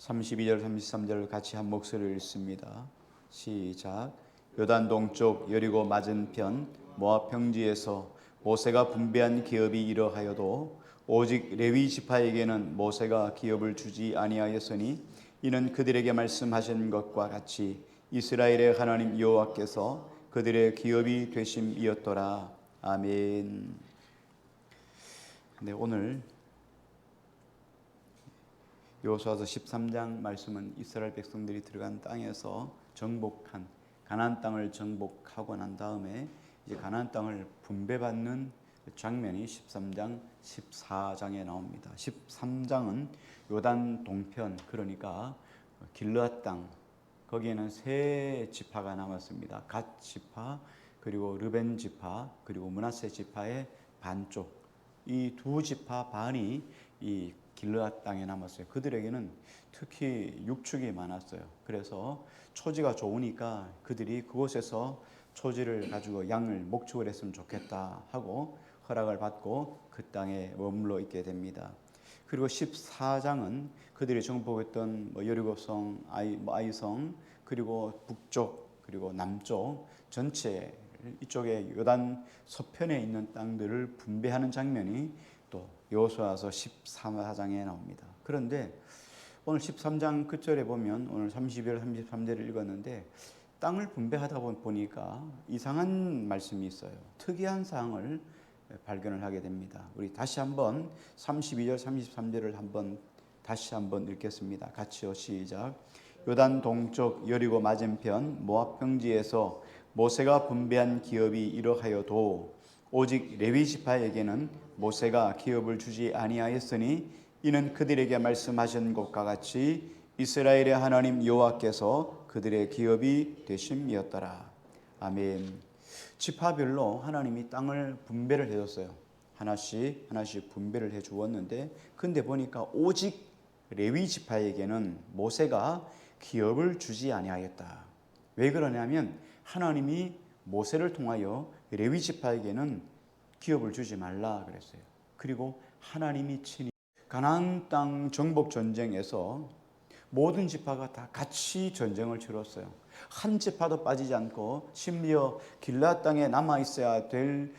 32절 33절 같이 한 목소리를 읽습니다. 시작. 요단 동쪽 여리고 맞은편 모압 평지에서 모세가 분배한 기업이 이러하여도 오직 레위 지파에게는 모세가 기업을 주지 아니하였으니 이는 그들에게 말씀하신 것과 같이 이스라엘의 하나님 여호와께서 그들의 기업이 되심이었더라. 아멘. 네, 오늘 여호수아서 13장 말씀은 이스라엘 백성들이 들어간 땅에서 정복한 가나안 땅을 정복하고 난 다음에 이제 가나안 땅을 분배받는 장면이 13장, 14장에 나옵니다. 13장은 요단 동편, 그러니까 길르앗 땅, 거기에는 세 지파가 남았습니다. 갓 지파, 그리고 르벤 지파, 그리고 므낫세 지파의 반쪽, 이 두 지파 반이 이 길르앗 땅에 남았어요. 그들에게는 특히 육축이 많았어요. 그래서 초지가 좋으니까 그들이 그곳에서 초지를 가지고 양을 목축을 했으면 좋겠다 하고 허락을 받고 그 땅에 머물러 있게 됩니다. 그리고 14장은 그들이 정복했던 여리고성, 아이성, 그리고 북쪽, 그리고 남쪽 전체 이쪽에 요단 서편에 있는 땅들을 분배하는 장면이 또 여호수아서 14장에 나옵니다. 그런데 오늘 13장 끝절에 보면 오늘 30절 33절을 읽었는데 땅을 분배하다 보니까 이상한 말씀이 있어요. 특이한 사항을 발견을 하게 됩니다. 우리 다시 한번 32절 33절을 다시 한번 읽겠습니다. 같이요. 시작. 요단 동쪽 여리고 맞은편 모압 평지에서 모세가 분배한 기업이 이러하여도 오직 레위 지파에게는 모세가 기업을 주지 아니하였으니 이는 그들에게 말씀하신 것과 같이 이스라엘의 하나님 여호와께서 그들의 기업이 되심이었더라. 아멘. 지파별로 하나님이 땅을 분배를 해줬어요. 하나씩 분배를 해 주었는데, 근데 보니까 오직 레위 지파에게는 모세가 기업을 주지 아니하였다. 왜 그러냐면 하나님이 모세를 통하여 레위 지파에게는 기업을 주지 말라 그랬어요. 그리고 하나님이 친히 가나안 땅 정복 전쟁에서 모든 지파가 다 같이 전쟁을 치렀어요. 한 지파도 빠지지 않고 심지어 길르앗 땅에 남아 있어야 될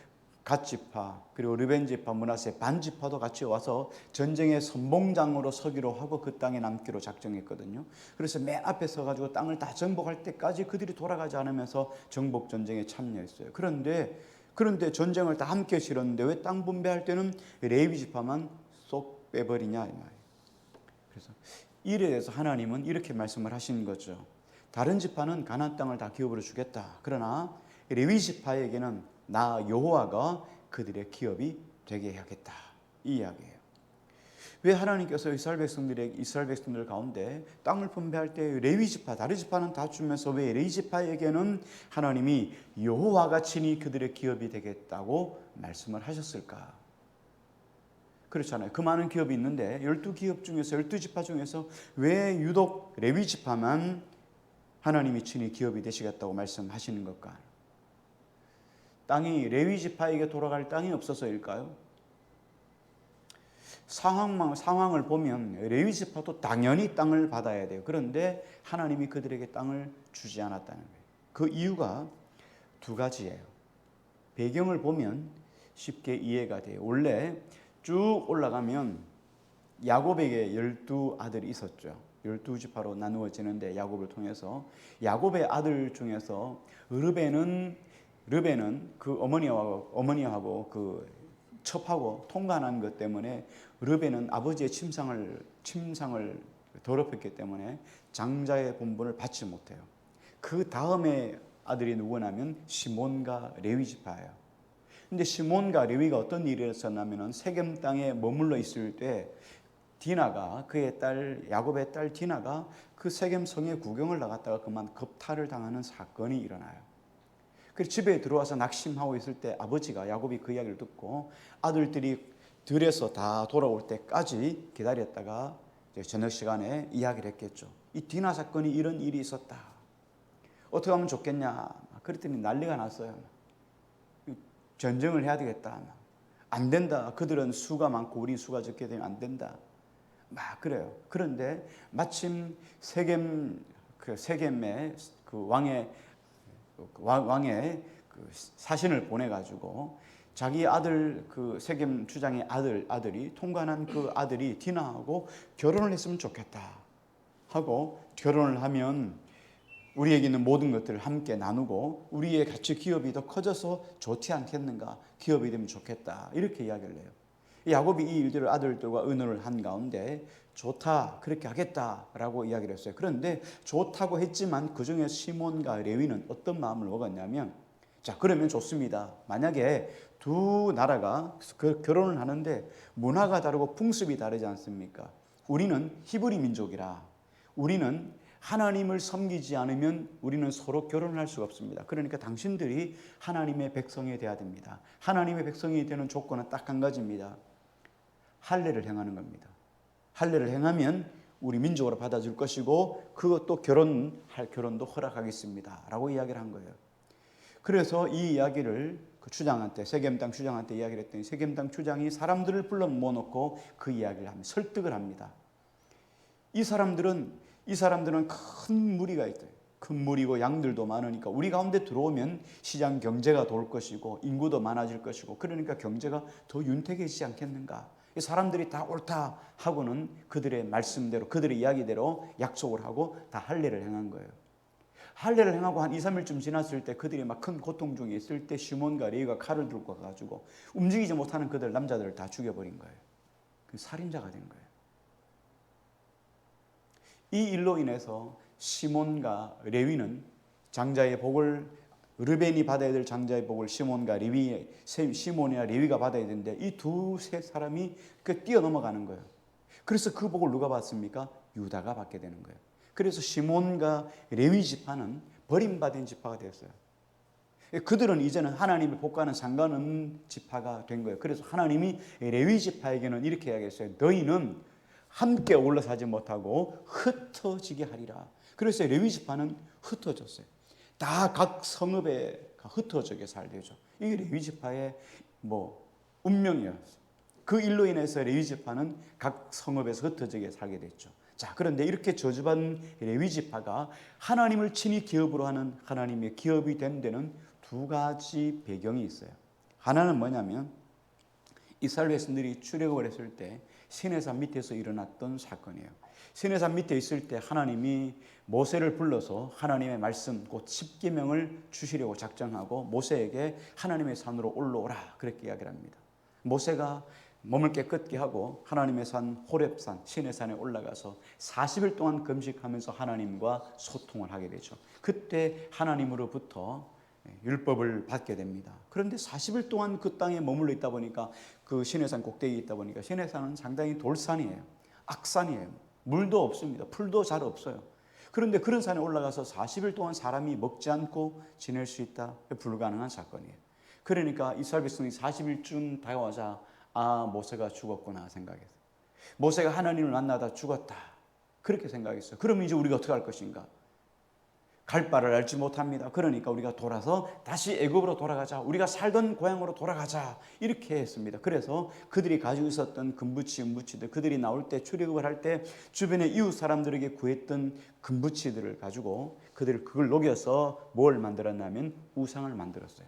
갓 지파, 그리고 르벤 지파, 므낫세 반 지파도 같이 와서 전쟁의 선봉장으로 서기로 하고 그 땅에 남기로 작정했거든요. 그래서 맨 앞에 서가지고 땅을 다 정복할 때까지 그들이 돌아가지 않으면서 정복 전쟁에 참여했어요. 그런데 전쟁을 다 함께 치렀는데 왜 땅 분배할 때는 레위 지파만 쏙 빼버리냐 이 말이에요. 그래서 이에 대해서 하나님은 이렇게 말씀을 하신 거죠. 다른 지파는 가나안 땅을 다 기업으로 주겠다. 그러나 레위 지파에게는 나 여호와가 그들의 기업이 되게 해야겠다. 이 이야기예요. 왜 하나님께서 이스라엘 백성들 가운데 땅을 분배할 때 레위 지파, 다른 지파는 다 주면서 왜 레위 지파에게는 하나님이 여호와가 친히 그들의 기업이 되겠다고 말씀을 하셨을까? 그렇잖아요. 그 많은 기업이 있는데 12기업 중에서 12지파 중에서 왜 유독 레위 지파만 하나님이 친히 기업이 되시겠다고 말씀하시는 걸까? 땅이 레위 지파에게 돌아갈 땅이 없어서일까요? 상황을 보면 레위 지파도 당연히 땅을 받아야 돼요. 그런데 하나님이 그들에게 땅을 주지 않았다는 거예요. 그 이유가 두 가지예요. 배경을 보면 쉽게 이해가 돼요. 원래 쭉 올라가면 야곱에게 12아들이 있었죠. 12지파로 나누어지는데 야곱을 통해서 야곱의 아들 중에서 르벤은 그 어머니하고 그 첩하고 통관한 것 때문에 르벤은 아버지의 침상을 더럽혔기 때문에 장자의 본분을 받지 못해요. 그 다음에 아들이 누구냐면 시몬과 레위 지파예요. 근데 시몬과 레위가 어떤 일이 있었냐면은 세겜 땅에 머물러 있을 때 디나가 그의 딸 야곱의 딸 디나가 그 세겜 성에 구경을 나갔다가 그만 겁탈을 당하는 사건이 일어나요. 그래서 집에 들어와서 낙심하고 있을 때 아버지가 야곱이 그 이야기를 듣고 아들들이 들에서 다 돌아올 때까지 기다렸다가 이제 저녁 시간에 이야기를 했겠죠. 이 디나 사건이 이런 일이 있었다. 어떻게 하면 좋겠냐. 그랬더니 난리가 났어요. 전쟁을 해야 되겠다. 안 된다. 그들은 수가 많고 우리 수가 적게 되면 안 된다. 막 그래요. 그런데 마침 세겜의 그 왕의 그 사신을 보내 가지고 자기 아들 그 세겜 주장의 아들이 통관한 그 아들이 디나하고 결혼을 했으면 좋겠다 하고, 결혼을 하면 우리에게 있는 모든 것들을 함께 나누고 우리의 같이 기업이 더 커져서 좋지 않겠는가, 기업이 되면 좋겠다, 이렇게 이야기를 해요. 야곱이 이 일들을 아들들과 의논을 한 가운데 좋다, 그렇게 하겠다라고 이야기를 했어요. 그런데 좋다고 했지만 그 중에 시몬과 레위는 어떤 마음을 먹었냐면, 자 그러면 좋습니다. 만약에 두 나라가 결혼을 하는데 문화가 다르고 풍습이 다르지 않습니까? 우리는 히브리 민족이라 우리는 하나님을 섬기지 않으면 우리는 서로 결혼을 할 수가 없습니다. 그러니까 당신들이 하나님의 백성이 되어야 됩니다. 하나님의 백성이 되는 조건은 딱 한 가지입니다. 할례를 행하는 겁니다. 할례를 행하면 우리 민족으로 받아줄 것이고 그것도 결혼도 허락하겠습니다 라고 이야기를 한 거예요. 그래서 이 이야기를 그 추장한테, 세겜 땅 추장한테 이야기를 했더니 세겜 땅 추장이 사람들을 불러 모아놓고 그 이야기를 합니다. 설득을 합니다. 이 사람들은 큰 무리가 있대요. 큰 무리고 양들도 많으니까 우리 가운데 들어오면 시장 경제가 돌 것이고 인구도 많아질 것이고, 그러니까 경제가 더 윤택해지지 않겠는가. 사람들이 다 옳다 하고는 그들의 말씀대로, 그들의 이야기대로 약속을 하고 다 할례를 행한 거예요. 할례를 행하고 한 2, 3일쯤 지났을 때 그들이 막 큰 고통 중에 있을 때 시몬과 레위가 칼을 들고 가지고 움직이지 못하는 그들 남자들을 다 죽여버린 거예요. 살인자가 된 거예요. 이 일로 인해서 시몬과 레위는 장자의 복을, 르벤이 받아야 될 장자의 복을 시몬이나 레위가 받아야 되는데 이 두세 사람이 뛰어넘어가는 거예요. 그래서 그 복을 누가 받습니까? 유다가 받게 되는 거예요. 그래서 시몬과 레위 지파는 버림받은 지파가 되었어요. 그들은 이제는 하나님의 복과는 상관없는 지파가 된 거예요. 그래서 하나님이 레위 지파에게는 이렇게 이야기했어요. 너희는 함께 올라서지 못하고 흩어지게 하리라. 그래서 레위 지파는 흩어졌어요. 다 각 성읍에 흩어지게 살되죠. 이게 레위 지파의 운명이었어요. 그 일로 인해서 레위 지파는 각 성읍에서 흩어지게 살게 됐죠. 자, 그런데 이렇게 저주받은 레위 지파가 하나님을 친히 기업으로 하는 하나님의 기업이 된 데는 두 가지 배경이 있어요. 하나는 뭐냐면 이스라엘 백성들이 출애굽을 했을 때 시내산 밑에서 일어났던 사건이에요. 시내산 밑에 있을 때 하나님이 모세를 불러서 하나님의 말씀 곧 십계명을 주시려고 작정하고 모세에게 하나님의 산으로 올라오라 그렇게 이야기를 합니다. 모세가 몸을 깨끗게 하고 하나님의 산 호렙산 시내산에 올라가서 40일 동안 금식하면서 하나님과 소통을 하게 되죠. 그때 하나님으로부터 율법을 받게 됩니다. 그런데 40일 동안 그 땅에 머물러 있다 보니까 그 시내산 꼭대기에 있다 보니까 시내산은 상당히 돌산이에요. 악산이에요. 물도 없습니다. 풀도 잘 없어요. 그런데 그런 산에 올라가서 40일 동안 사람이 먹지 않고 지낼 수 있다? 불가능한 사건이에요. 그러니까 이스라엘 백성이 40일쯤 다가와자 모세가 죽었구나 생각했어요. 모세가 하나님을 만나다 죽었다 그렇게 생각했어요. 그러면 이제 우리가 어떻게 할 것인가? 갈 바를 알지 못합니다. 그러니까 우리가 돌아서 다시 애굽으로 돌아가자. 우리가 살던 고향으로 돌아가자. 이렇게 했습니다. 그래서 그들이 가지고 있었던 금부치, 은부치들, 그들이 나올 때 출애굽을 할 때 주변의 이웃 사람들에게 구했던 금부치들을 가지고 그걸 녹여서 뭘 만들었냐면 우상을 만들었어요.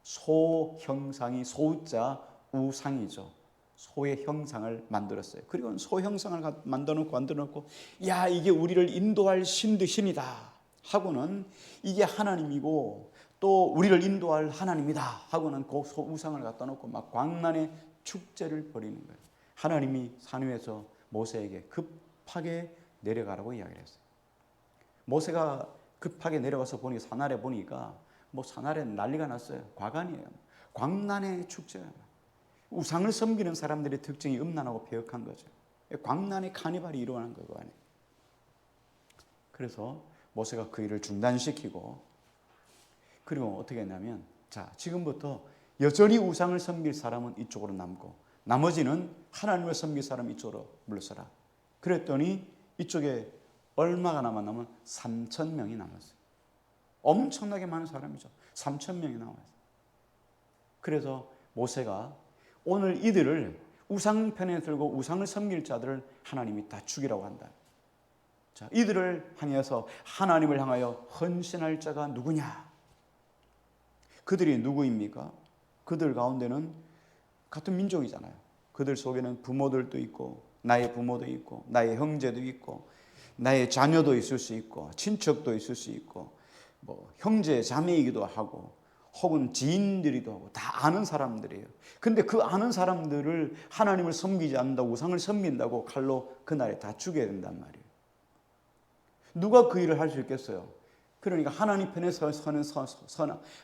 소 형상이 소자 우상이죠. 소의 형상을 만들었어요. 그리고 소 형상을 만들어놓고 야 이게 우리를 인도할 신이다 하고는 이게 하나님이고 또 우리를 인도할 하나님이다 하고는 그 우상을 갖다 놓고 막 광란의 축제를 벌이는 거예요. 하나님이 산 위에서 모세에게 급하게 내려가라고 이야기를 했어요. 모세가 급하게 내려가서 보니 산 아래 보니까 산 아래 난리가 났어요. 과간이에요. 광란의 축제예요. 우상을 섬기는 사람들의 특징이 음란하고 폐역한 거죠. 광란의 카니발이 일어나는 거예요. 그 안에. 그래서 모세가 그 일을 중단시키고 그리고 어떻게 했냐면 자 지금부터 여전히 우상을 섬길 사람은 이쪽으로 남고 나머지는 하나님을 섬길 사람 이쪽으로 물러서라. 그랬더니 이쪽에 얼마가 남았냐면 3,000명이 남았어요. 엄청나게 많은 사람이죠. 3,000명이 남았어요. 그래서 모세가 오늘 이들을 우상편에 들고 우상을 섬길 자들을 하나님이 다 죽이라고 한다. 자, 이들을 향해서 하나님을 향하여 헌신할 자가 누구냐? 그들이 누구입니까? 그들 가운데는 같은 민족이잖아요. 그들 속에는 부모들도 있고 나의 부모도 있고 나의 형제도 있고 나의 자녀도 있을 수 있고 친척도 있을 수 있고 뭐 형제 자매이기도 하고 혹은 지인들이기도 하고 다 아는 사람들이에요. 근데 그 아는 사람들을 하나님을 섬기지 않는다고 우상을 섬긴다고 칼로 그날에 다 죽여야 된단 말이에요. 누가 그 일을 할 수 있겠어요? 그러니까 하나님 편에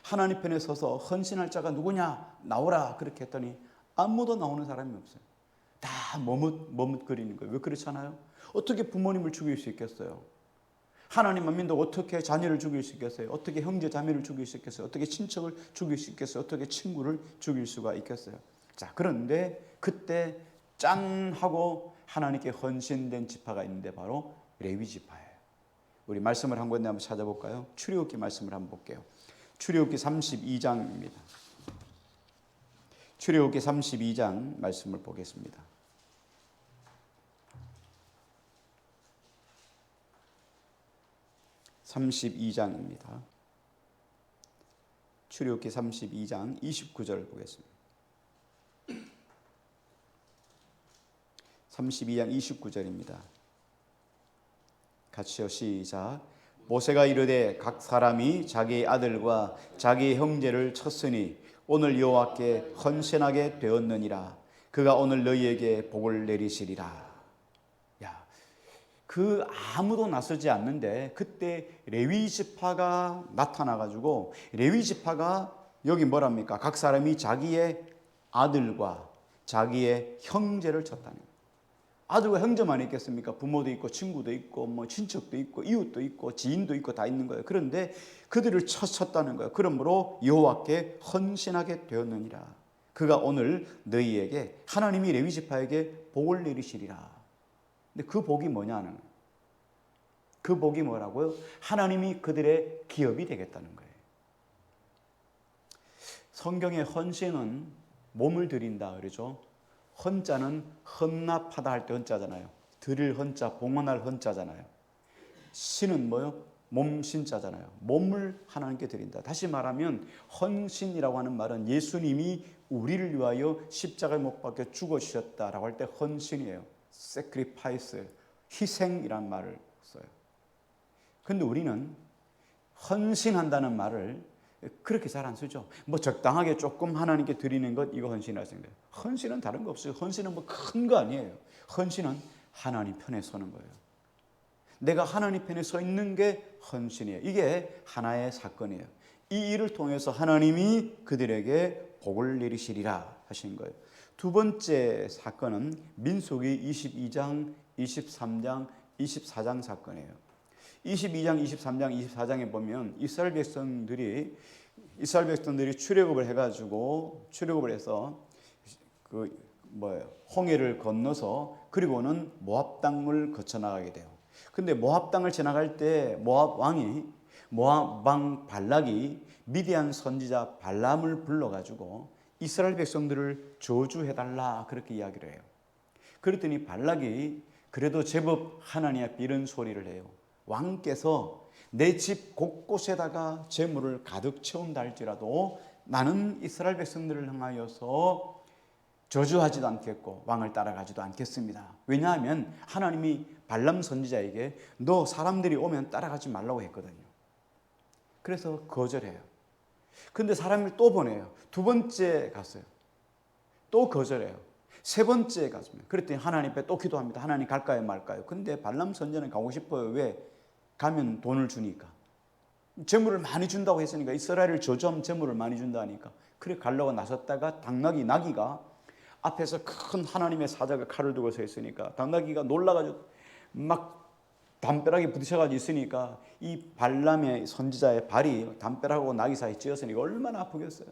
하나님 편에 서서 헌신할 자가 누구냐? 나오라 그렇게 했더니 아무도 나오는 사람이 없어요. 다 머뭇거리는 거예요. 왜 그렇잖아요? 어떻게 부모님을 죽일 수 있겠어요? 하나님만 믿는다고 어떻게 자녀를 죽일 수 있겠어요? 어떻게 형제 자매를 죽일 수 있겠어요? 어떻게 친척을 죽일 수 있겠어요? 어떻게 친구를 죽일 수가 있겠어요? 자, 그런데 그때 짠 하고 하나님께 헌신된 지파가 있는데 바로 레위 지파예요. 우리 말씀을 한 군데 한번 찾아볼까요? 출애굽기 말씀을 한번 볼게요. 출애굽기 32장입니다. 출애굽기 32장 말씀을 보겠습니다. 출애굽기 32장 29절 보겠습니다. 32장 29절입니다. 같이요, 시작. 모세가 이르되 각 사람이 자기의 아들과 자기의 형제를 쳤으니 오늘 여호와께 헌신하게 되었느니라. 그가 오늘 너희에게 복을 내리시리라. 야, 그 아무도 나서지 않는데 그때 레위 지파가 나타나가지고 레위 지파가 여기 뭐랍니까? 각 사람이 자기의 아들과 자기의 형제를 쳤다는 거예요. 아들과 형제만 있겠습니까? 부모도 있고 친구도 있고 뭐 친척도 있고 이웃도 있고 지인도 있고 다 있는 거예요. 그런데 그들을 쳤다는 거예요. 그러므로 여호와께 헌신하게 되었느니라. 그가 오늘 너희에게 하나님이 레위 지파에게 복을 내리시리라. 근데 그 복이 뭐냐는 거예요. 그 복이 뭐라고요? 하나님이 그들의 기업이 되겠다는 거예요. 성경의 헌신은 몸을 드린다 그러죠. 헌자는 헌납하다 할 때 헌자잖아요. 드릴 헌자, 봉헌할 헌자잖아요. 신은 뭐요? 몸 신자잖아요. 몸을 하나님께 드린다. 다시 말하면 헌신이라고 하는 말은 예수님이 우리를 위하여 십자가에 못 박혀 죽으셨다라고 할 때 헌신이에요. sacrifice, 희생이란 말을 써요. 그런데 우리는 헌신한다는 말을 그렇게 잘 안 쓰죠. 뭐 적당하게 조금 하나님께 드리는 것, 이거 헌신이라고 생각해요. 헌신은 다른 거 없어요. 헌신은 뭐 큰 거 아니에요. 헌신은 하나님 편에 서는 거예요. 내가 하나님 편에 서 있는 게 헌신이에요. 이게 하나의 사건이에요. 이 일을 통해서 하나님이 그들에게 복을 내리시리라 하신 거예요. 두 번째 사건은 민수기 22장, 23장, 24장 사건이에요. 22장, 23장, 24장에 보면 이스라엘 백성들이 출애굽을 해서 홍해를 건너서 그리고는 모압 땅을 거쳐 나가게 돼요. 근데 모압 땅을 지나갈 때 모압 왕 발락이 미디안 선지자 발람을 불러가지고 이스라엘 백성들을 저주해달라 그렇게 이야기를 해요. 그랬더니 발락이 그래도 제법 하나님 앞에 이런 소리를 해요. 왕께서 내 집 곳곳에다가 재물을 가득 채운다 할지라도 나는 이스라엘 백성들을 향하여서 저주하지도 않겠고 왕을 따라가지도 않겠습니다. 왜냐하면 하나님이 발람 선지자에게 너 사람들이 오면 따라가지 말라고 했거든요. 그래서 거절해요. 근데 사람을 또 보내요. 두 번째 갔어요. 또 거절해요. 세 번째 갔습니다. 그랬더니 하나님 앞에 또 기도합니다. 하나님 갈까요 말까요? 근데 발람 선지자는 가고 싶어요. 왜? 가면 돈을 주니까. 재물을 많이 준다고 했으니까 이스라엘을 저주하면 재물을 많이 준다니까. 그래 가려고 나섰다가 나기가 앞에서 큰 하나님의 사자가 칼을 들고 서 있으니까 당나귀가 놀라가지고 막 담벼락에 부딪혀가지고 있으니까 이 발람의 선지자의 발이 담벼락하고 나귀 사이에 찧었으니까 얼마나 아프겠어요.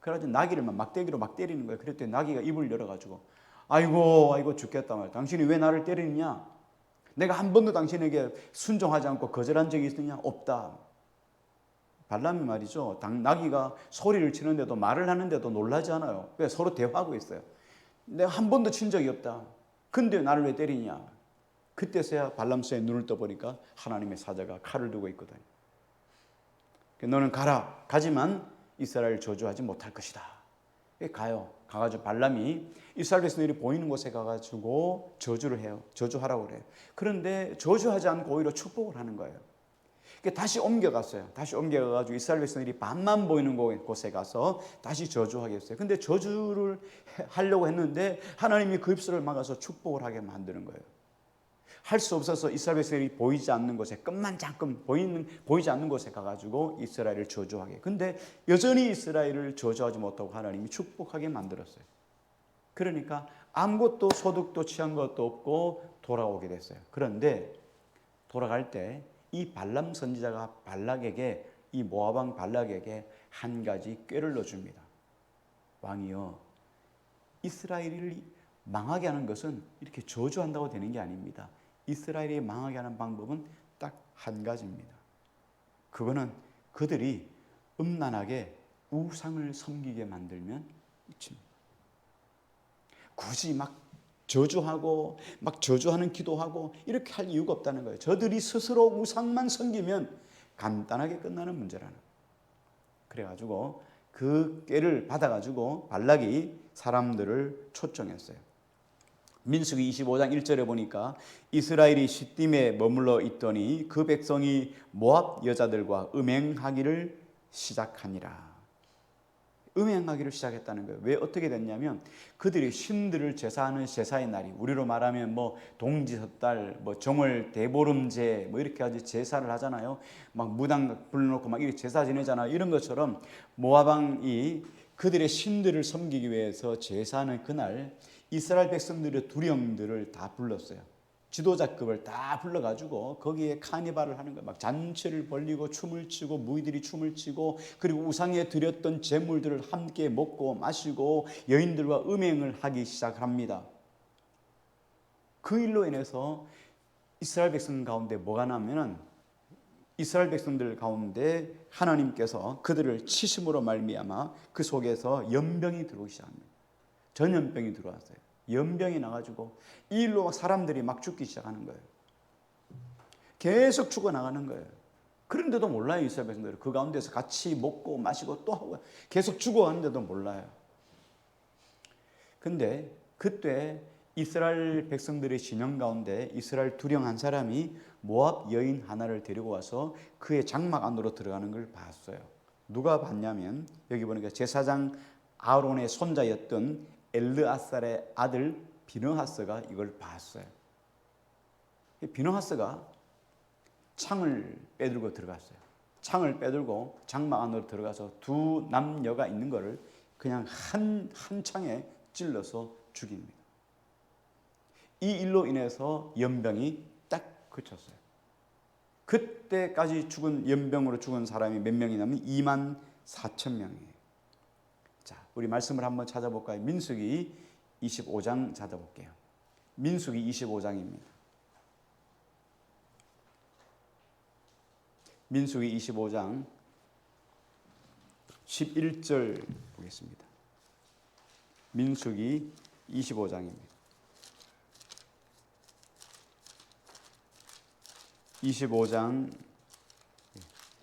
그래가지고 나귀를 막대기로 막 때리는 거예요. 그랬더니 나귀가 입을 열어가지고 아이고 죽겠다 말이야. 당신이 왜 나를 때리느냐? 내가 한 번도 당신에게 순종하지 않고 거절한 적이 있느냐? 없다. 발람이 말이죠. 나귀가 소리를 치는데도 말을 하는데도 놀라지 않아요. 왜? 서로 대화하고 있어요. 내가 한 번도 친 적이 없다. 근데 나를 왜 때리냐? 그때서야 발람스의 눈을 떠보니까 하나님의 사자가 칼을 두고 있거든. 너는 가라. 가지만 이스라엘을 저주하지 못할 것이다. 가요. 가가지고 발람이 이스라엘 백성들이 보이는 곳에 가가지고 저주를 해요. 저주하라고 그래요. 그런데 저주하지 않고 오히려 축복을 하는 거예요. 다시 옮겨갔어요. 다시 옮겨가가지고 이스라엘 백성들이 반만 보이는 곳에 가서 다시 저주하게 했어요. 근데 저주를 하려고 했는데 하나님이 그 입술을 막아서 축복을 하게 만드는 거예요. 할 수 없어서 이스라엘 백성들이 보이지 않는 곳에 끝만장끔 보이지 않는 곳에 가가지고 이스라엘을 저주하게. 근데 여전히 이스라엘을 저주하지 못하고 하나님이 축복하게 만들었어요. 그러니까 아무것도 소득도 취한 것도 없고 돌아오게 됐어요. 그런데 돌아갈 때 이 발람 선지자가 발락에게, 이 모압 왕 발락에게 한 가지 꾀를 넣어줍니다. 왕이여, 이스라엘을 망하게 하는 것은 이렇게 저주한다고 되는 게 아닙니다. 이스라엘이 망하게 하는 방법은 딱 한 가지입니다. 그거는 그들이 음란하게 우상을 섬기게 만들면 끝입니다. 굳이 막 저주하고 막 저주하는 기도하고 이렇게 할 이유가 없다는 거예요. 저들이 스스로 우상만 섬기면 간단하게 끝나는 문제라는 거예요. 그래가지고 그 꾀를 받아가지고 발락이 사람들을 초청했어요. 민수기 25장 1절에 보니까 이스라엘이 시딤에 머물러 있더니 그 백성이 모압 여자들과 음행하기를 시작하니라. 음행하기를 시작했다는 거예요. 왜 어떻게 됐냐면 그들이 신들을 제사하는 제사의 날이, 우리로 말하면 뭐 동지섣달, 뭐 정월 대보름제 뭐 이렇게 아주 제사를 하잖아요. 막 무당 불러놓고 막 이렇게 제사 지내잖아요. 이런 것처럼 모압 왕이 그들의 신들을 섬기기 위해서 제사하는 그날 이스라엘 백성들의 두령들을 다 불렀어요. 지도자급을 다 불러가지고 거기에 카니발을 하는 거예요. 막 잔치를 벌리고 춤을 추고 무희들이 춤을 추고, 그리고 우상에 드렸던 제물들을 함께 먹고 마시고 여인들과 음행을 하기 시작합니다. 그 일로 인해서 이스라엘 백성 가운데 뭐가 나면은, 이스라엘 백성들 가운데 하나님께서 그들을 치심으로 말미암아 그 속에서 연병이 들어오기 시작합니다. 전염병이 들어왔어요. 연병이 나가지고 이 일로 사람들이 막 죽기 시작하는 거예요. 계속 죽어나가는 거예요. 그런데도 몰라요. 이스라엘 백성들은 그 가운데서 같이 먹고 마시고 또 하고 계속 죽어가는데도 몰라요. 근데 그때 이스라엘 백성들의 진영 가운데 이스라엘 두령 한 사람이 모압 여인 하나를 데리고 와서 그의 장막 안으로 들어가는 걸 봤어요. 누가 봤냐면 여기 보니까 제사장 아론의 손자였던 엘르아살의 아들 비느하스가 이걸 봤어요. 비느하스가 창을 빼들고 들어갔어요. 창을 빼들고 장막 안으로 들어가서 두 남녀가 있는 것을 그냥 한 창에 찔러서 죽입니다. 이 일로 인해서 연병이 딱 그쳤어요. 그때까지 연병으로 죽은 사람이 몇 명이냐면 24,000명이에요. 자, 우리 말씀을 한번 찾아볼까요? 민수기 25장 찾아볼게요. 민수기 25장입니다. 민수기 25장 11절 보겠습니다. 민수기 25장입니다. 25장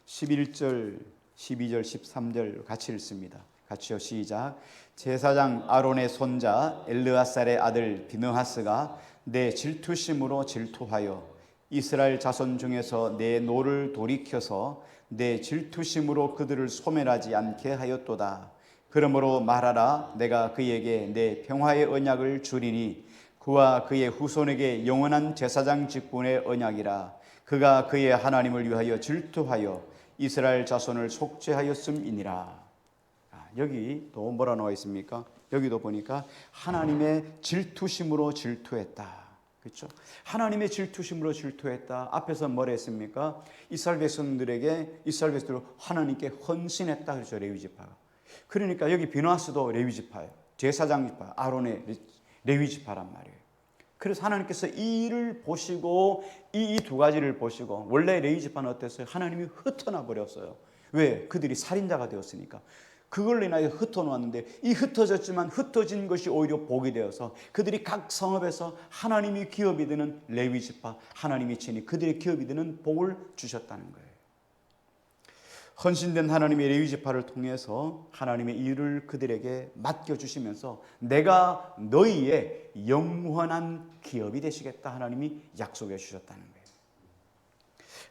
11절, 12절, 13절 같이 읽습니다. 같이요. 시작. 제사장 아론의 손자 엘르아살의 아들 비느하스가 내 질투심으로 질투하여 이스라엘 자손 중에서 내 노를 돌이켜서 내 질투심으로 그들을 소멸하지 않게 하였도다. 그러므로 말하라. 내가 그에게 내 평화의 언약을 주리니 그와 그의 후손에게 영원한 제사장 직분의 언약이라. 그가 그의 하나님을 위하여 질투하여 이스라엘 자손을 속죄하였음이니라. 여기 또 뭐라 나와 있습니까? 여기도 보니까 하나님의 질투심으로 질투했다. 그렇죠? 하나님의 질투심으로 질투했다. 앞에서 뭐라 했습니까? 이스라엘 백성들에게 하나님께 헌신했다. 그렇죠? 레위 지파가. 그러니까 여기 비느하스도 레위 지파예요. 제사장 지파, 아론의 레위 지파란 말이에요. 그래서 하나님께서 이 일을 보시고 이 두 가지를 보시고, 원래 레위 지파는 어땠어요? 하나님이 흩어나 버렸어요. 왜? 그들이 살인자가 되었으니까. 그걸로 인하여 흩어놓았는데 이 흩어졌지만 흩어진 것이 오히려 복이 되어서 그들이 각 성읍에서 하나님이 기업이 되는 레위지파, 하나님이 친히 그들의 기업이 되는 복을 주셨다는 거예요. 헌신된 하나님의 레위지파를 통해서 하나님의 일을 그들에게 맡겨주시면서 내가 너희의 영원한 기업이 되시겠다 하나님이 약속해 주셨다는 거예요.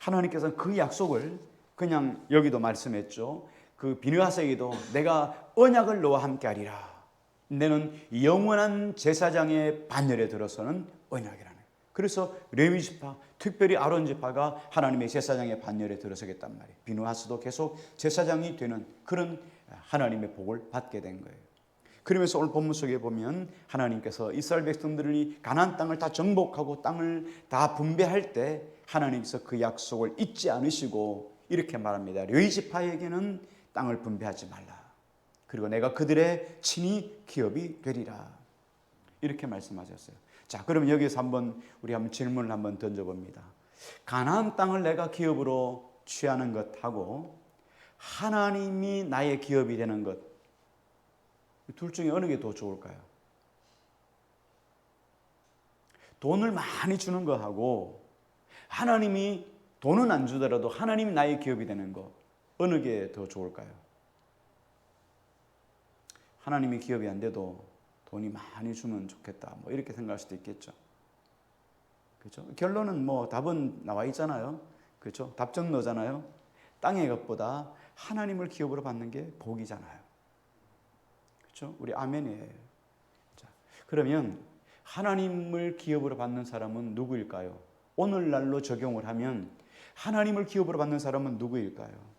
하나님께서는 그 약속을 그냥 여기도 말씀했죠. 그 비느하스에게도 내가 언약을 너와 함께 하리라. 너는 영원한 제사장의 반열에 들어서는 언약이라는 거예요. 그래서 레위지파, 특별히 아론 지파가 하나님의 제사장의 반열에 들어서겠단 말이에요. 비느하스도 계속 제사장이 되는 그런 하나님의 복을 받게 된 거예요. 그러면서 오늘 본문 속에 보면 하나님께서 이스라엘 백성들이 가나안 땅을 다 정복하고 땅을 다 분배할 때 하나님께서 그 약속을 잊지 않으시고 이렇게 말합니다. 레위지파에게는 땅을 분배하지 말라. 그리고 내가 그들의 친히 기업이 되리라. 이렇게 말씀하셨어요. 자, 그럼 여기서 우리 한번 질문을 한번 던져봅니다. 가나안 땅을 내가 기업으로 취하는 것하고 하나님이 나의 기업이 되는 것, 둘 중에 어느 게 더 좋을까요? 돈을 많이 주는 것하고 하나님이 돈은 안 주더라도 하나님이 나의 기업이 되는 것, 어느 게 더 좋을까요? 하나님이 기업이 안 돼도 돈이 많이 주면 좋겠다. 이렇게 생각할 수도 있겠죠. 그렇죠? 결론은 답은 나와 있잖아요. 그렇죠? 답정 너잖아요. 땅의 것보다 하나님을 기업으로 받는 게 복이잖아요. 그렇죠? 우리 아멘이에요. 자, 그러면 하나님을 기업으로 받는 사람은 누구일까요? 오늘날로 적용을 하면 하나님을 기업으로 받는 사람은 누구일까요?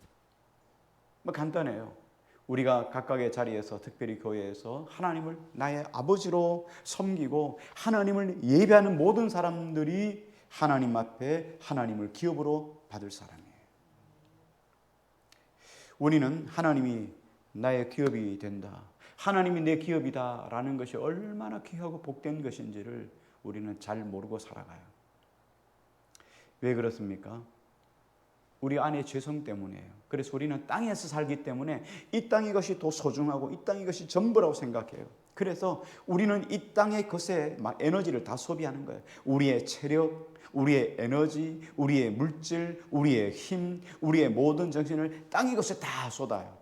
간단해요. 우리가 각각의 자리에서 특별히 교회에서 하나님을 나의 아버지로 섬기고 하나님을 예배하는 모든 사람들이 하나님 앞에 하나님을 기업으로 받을 사람이에요. 우리는 하나님이 나의 기업이 된다, 하나님이 내 기업이다 라는 것이 얼마나 귀하고 복된 것인지를 우리는 잘 모르고 살아가요. 왜 그렇습니까? 우리 안의 죄성 때문이에요. 그래서 우리는 땅에서 살기 때문에 이 땅의 것이 더 소중하고 이 땅의 것이 전부라고 생각해요. 그래서 우리는 이 땅의 것에 에너지를 다 소비하는 거예요. 우리의 체력, 우리의 에너지, 우리의 물질, 우리의 힘, 우리의 모든 정신을 땅의 것에 다 쏟아요.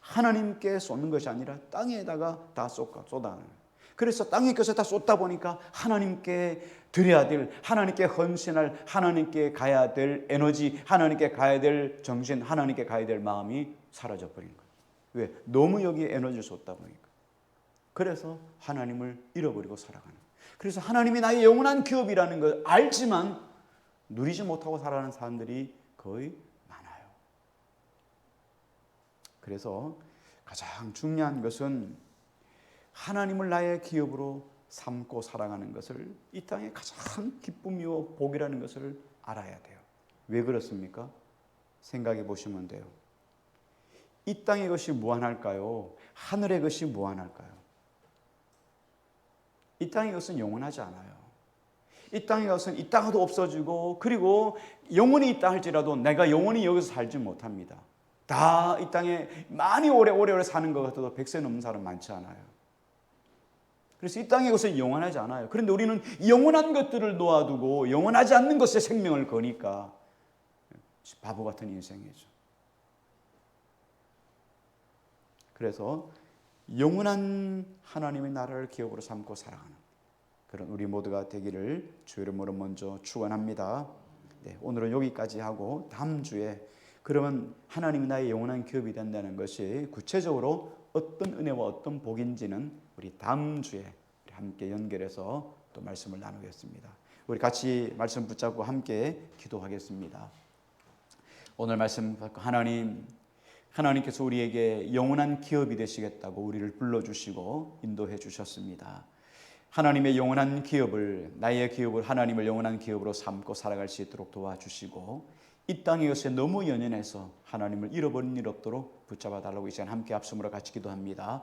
하나님께 쏟는 것이 아니라 땅에다가 다 쏟아는 거예요. 그래서 땅의 것에 다 쏟다 보니까 하나님께 드려야 될, 하나님께 헌신할, 하나님께 가야 될 에너지, 하나님께 가야 될 정신, 하나님께 가야 될 마음이 사라져 버린 거예요. 왜? 너무 여기에 에너지를 쏟다 보니까. 그래서 하나님을 잃어버리고 살아가는 거예요. 그래서 하나님이 나의 영원한 기업이라는 걸 알지만 누리지 못하고 살아가는 사람들이 거의 많아요. 그래서 가장 중요한 것은 하나님을 나의 기업으로 삼고 살아가는 것을 이 땅의 가장 기쁨이요 복이라는 것을 알아야 돼요. 왜 그렇습니까? 생각해 보시면 돼요. 이 땅의 것이 무한할까요? 하늘의 것이 무한할까요? 이 땅의 것은 영원하지 않아요. 이 땅의 것은 있다가도 없어지고, 그리고 영원히 있다 할지라도 내가 영원히 여기서 살지 못합니다. 다 이 땅에 많이 오래오래 사는 것 같아도 100세 넘는 사람 많지 않아요. 그래서 이 땅의 것은 영원하지 않아요. 그런데 우리는 영원한 것들을 놓아두고 영원하지 않는 것에 생명을 거니까 바보 같은 인생이죠. 그래서 영원한 하나님의 나라를 기업으로 삼고 살아가는 그런 우리 모두가 되기를 주의 이름으로 먼저 축원합니다. 네, 오늘은 여기까지 하고 다음 주에 그러면 하나님이 나의 영원한 기업이 된다는 것이 구체적으로 어떤 은혜와 어떤 복인지는 우리 다음 주에 함께 연결해서 또 말씀을 나누겠습니다. 우리 같이 말씀 붙잡고 함께 기도하겠습니다. 오늘 말씀 받고 하나님께서 우리에게 영원한 기업이 되시겠다고 우리를 불러주시고 인도해 주셨습니다. 하나님의 영원한 기업을, 나의 기업을 하나님을 영원한 기업으로 삼고 살아갈 수 있도록 도와주시고 이 땅의 것에 너무 연연해서 하나님을 잃어버린 일 없도록 붙잡아 달라고 이 시간 함께 합심으로 같이 기도합니다.